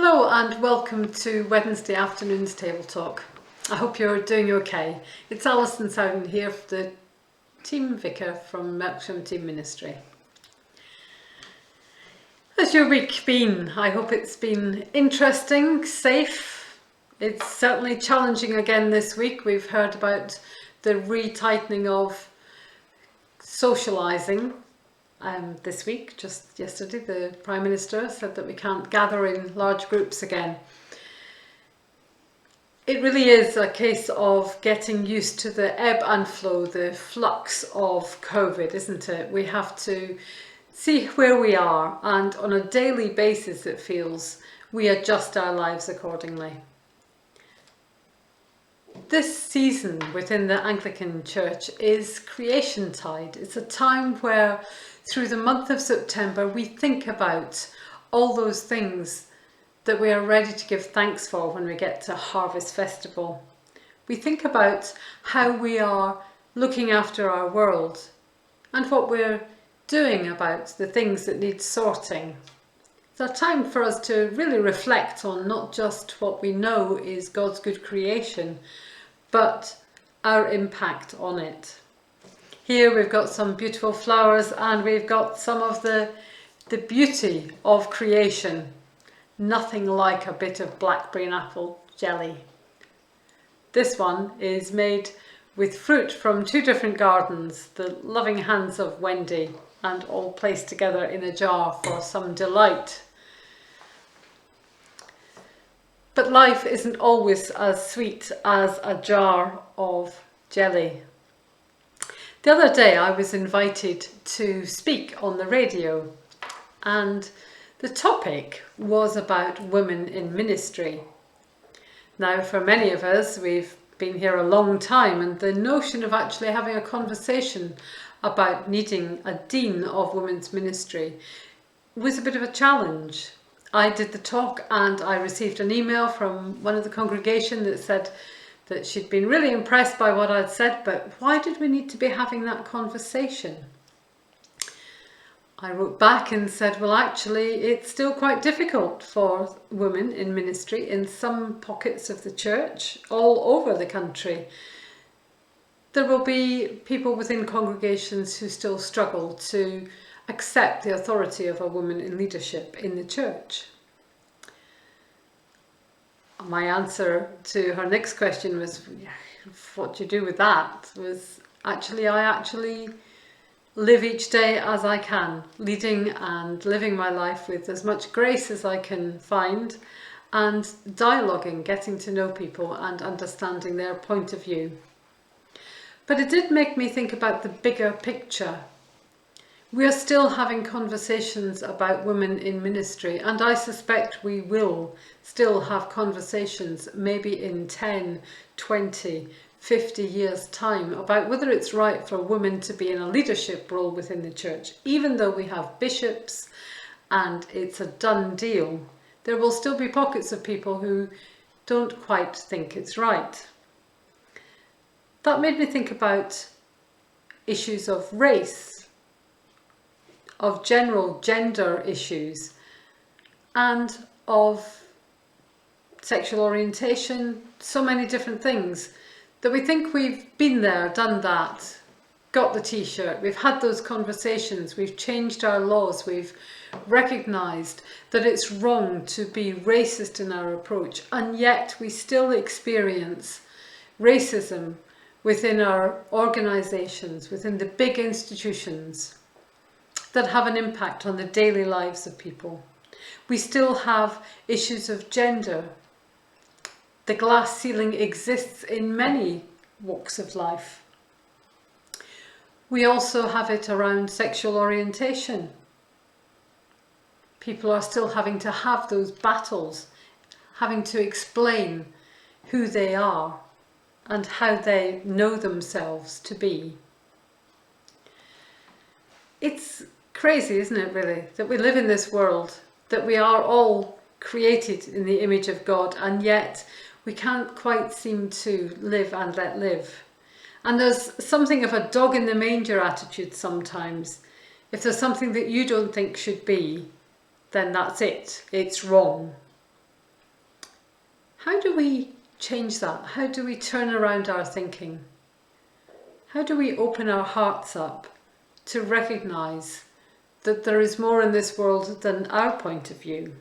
Hello and welcome to Wednesday afternoon's Table Talk. I hope you're doing okay. It's Alison Sound here, the team vicar from Melksham Team Ministry. How's your week been? I hope it's been interesting, safe. It's certainly challenging again this week. We've heard about the retightening of socialising. This week, just yesterday, the Prime Minister said that we can't gather in large groups again. It really is a case of getting used to the ebb and flow, the flux of COVID, isn't it? We have to see where we are, and on a daily basis it feels we adjust our lives accordingly. This season within the Anglican Church is Creation Tide. It's a time where through the month of September we think about all those things that we are ready to give thanks for when we get to Harvest Festival. We think about how we are looking after our world and what we're doing about the things that need sorting. It's a time for us to really reflect on not just what we know is God's good creation, but our impact on it. Here we've got some beautiful flowers and we've got some of the beauty of creation. Nothing like a bit of blackberry and apple jelly. This one is made with fruit from two different gardens, the loving hands of Wendy, and all placed together in a jar for some delight. But life isn't always as sweet as a jar of jelly. The other day I was invited to speak on the radio, and the topic was about women in ministry. Now, for many of us, we've been here a long time, and the notion of actually having a conversation about needing a dean of women's ministry was a bit of a challenge. I did the talk and I received an email from one of the congregation that said that she'd been really impressed by what I'd said, but why did we need to be having that conversation? I wrote back and said, well, actually, it's still quite difficult for women in ministry in some pockets of the church all over the country. There will be people within congregations who still struggle to accept the authority of a woman in leadership in the church. My answer to her next question was, what do you do with that? Was actually, I actually live each day as I can, leading and living my life with as much grace as I can find, and dialoguing, getting to know people and understanding their point of view. But it did make me think about the bigger picture. We are still having conversations about women in ministry, and I suspect we will still have conversations maybe in 10, 20, 50 years' time about whether it's right for women to be in a leadership role within the church. Even though we have bishops and it's a done deal, there will still be pockets of people who don't quite think it's right. That made me think about issues of race, of general gender issues, and of sexual orientation, so many different things that we think we've been there, done that, got the t-shirt, we've had those conversations, we've changed our laws, we've recognised that it's wrong to be racist in our approach, and yet we still experience racism within our organisations, within the big institutions that have an impact on the daily lives of people. We still have issues of gender. The glass ceiling exists in many walks of life. We also have it around sexual orientation. People are still having to have those battles, having to explain who they are and how they know themselves to be. It's crazy, isn't it, really, that we live in this world, that we are all created in the image of God, and yet we can't quite seem to live and let live. And there's something of a dog in the manger attitude sometimes. If there's something that you don't think should be, then that's it. It's wrong. How do we change that? How do we turn around our thinking? How do we open our hearts up to recognise that there is more in this world than our point of view?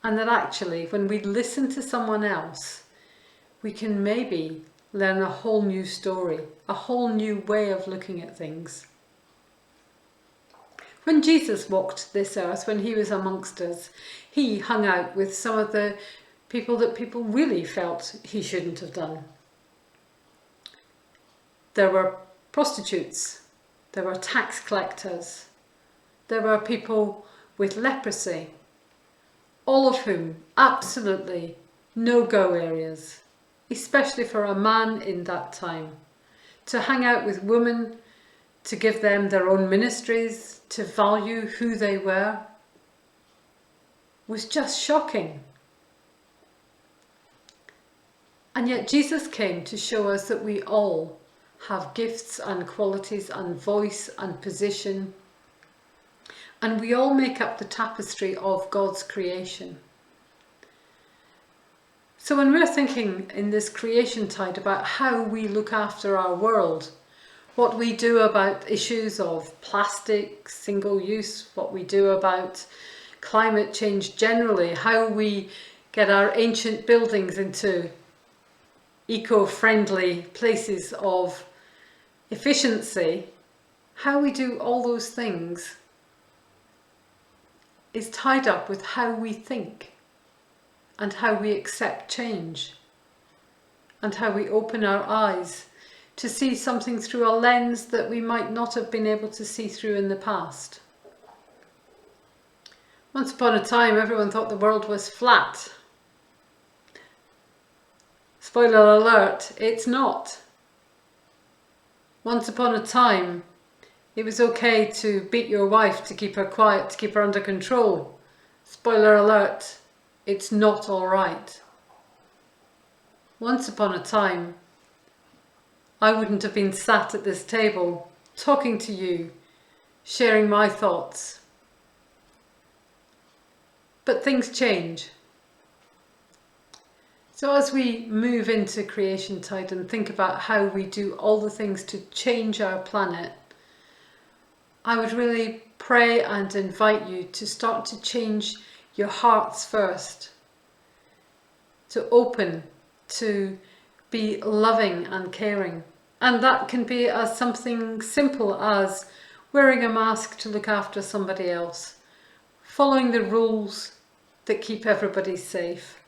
And that actually, when we listen to someone else, we can maybe learn a whole new story, a whole new way of looking at things. When Jesus walked this earth, when he was amongst us, he hung out with some of the people that people really felt he shouldn't have done. There were prostitutes, there were tax collectors, there were people with leprosy, all of whom absolutely no-go areas, especially for a man in that time. To hang out with women, to give them their own ministries, to value who they were, was just shocking. And yet Jesus came to show us that we all have gifts and qualities and voice and position, and we all make up the tapestry of God's creation. So when we're thinking in this creation tide about how we look after our world, what we do about issues of plastic, single use, what we do about climate change generally, how we get our ancient buildings into eco-friendly places of efficiency, how we do all those things is tied up with how we think and how we accept change and how we open our eyes to see something through a lens that we might not have been able to see through in the past. Once upon a time, everyone thought the world was flat. Spoiler alert, it's not. Once upon a time, it was okay to beat your wife to keep her quiet, to keep her under control. Spoiler alert, it's not all right. Once upon a time, I wouldn't have been sat at this table, talking to you, sharing my thoughts. But things change. So as we move into creation tide and think about how we do all the things to change our planet, I would really pray and invite you to start to change your hearts first, to open, to be loving and caring. And that can be as something simple as wearing a mask to look after somebody else, following the rules that keep everybody safe,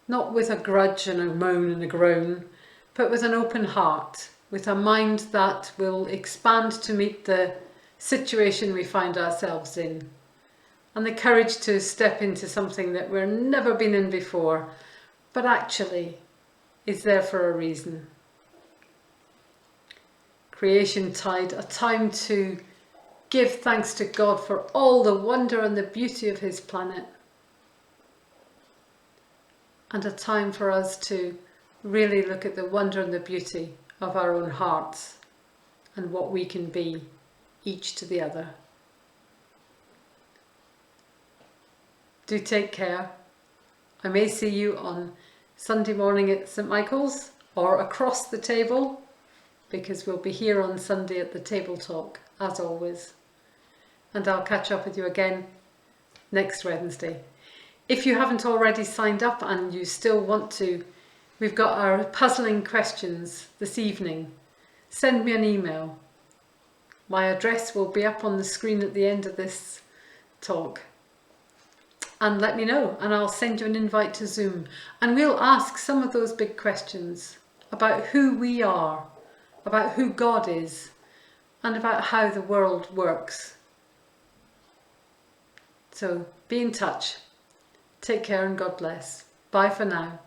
not with a grudge and a moan and a groan, but with an open heart, with a mind that will expand to meet the situation we find ourselves in, and the courage to step into something that we've never been in before, but actually is there for a reason. Creation tide, a time to give thanks to God for all the wonder and the beauty of his planet, and a time for us to really look at the wonder and the beauty of our own hearts and what we can be, each to the other. Do take care. I may see you on Sunday morning at St Michael's or across the table, because we'll be here on Sunday at the table talk, as always. And I'll catch up with you again next Wednesday. If you haven't already signed up and you still want to, we've got our puzzling questions this evening. Send me an email. My address will be up on the screen at the end of this talk. And let me know, and I'll send you an invite to Zoom. And we'll ask some of those big questions about who we are, about who God is, and about how the world works. So be in touch. Take care and God bless. Bye for now.